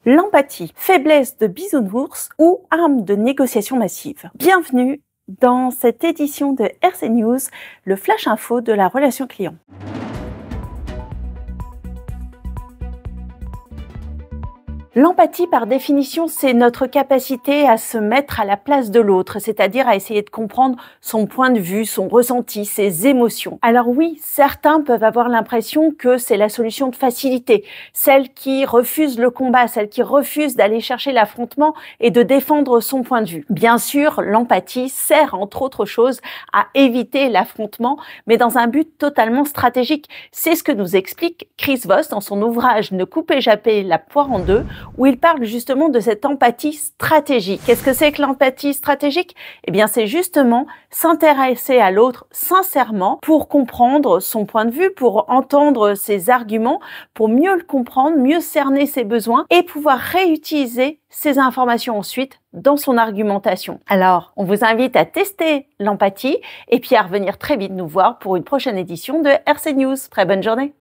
L'empathie, faiblesse de bisounours ou arme de négociation massive. Bienvenue dans cette édition de RC News, le flash info de la relation client. L'empathie, par définition, c'est notre capacité à se mettre à la place de l'autre, c'est-à-dire à essayer de comprendre son point de vue, son ressenti, ses émotions. Alors oui, certains peuvent avoir l'impression que c'est la solution de facilité, celle qui refuse le combat, celle qui refuse d'aller chercher l'affrontement et de défendre son point de vue. Bien sûr, l'empathie sert, entre autres choses, à éviter l'affrontement, mais dans un but totalement stratégique. C'est ce que nous explique Chris Voss dans son ouvrage « Ne coupez jamais la poire en deux », où il parle justement de cette empathie stratégique. Qu'est-ce que c'est que l'empathie stratégique? Eh bien, c'est justement s'intéresser à l'autre sincèrement pour comprendre son point de vue, pour entendre ses arguments, pour mieux le comprendre, mieux cerner ses besoins et pouvoir réutiliser ces informations ensuite dans son argumentation. Alors, on vous invite à tester l'empathie et puis à revenir très vite nous voir pour une prochaine édition de RC News. Très bonne journée!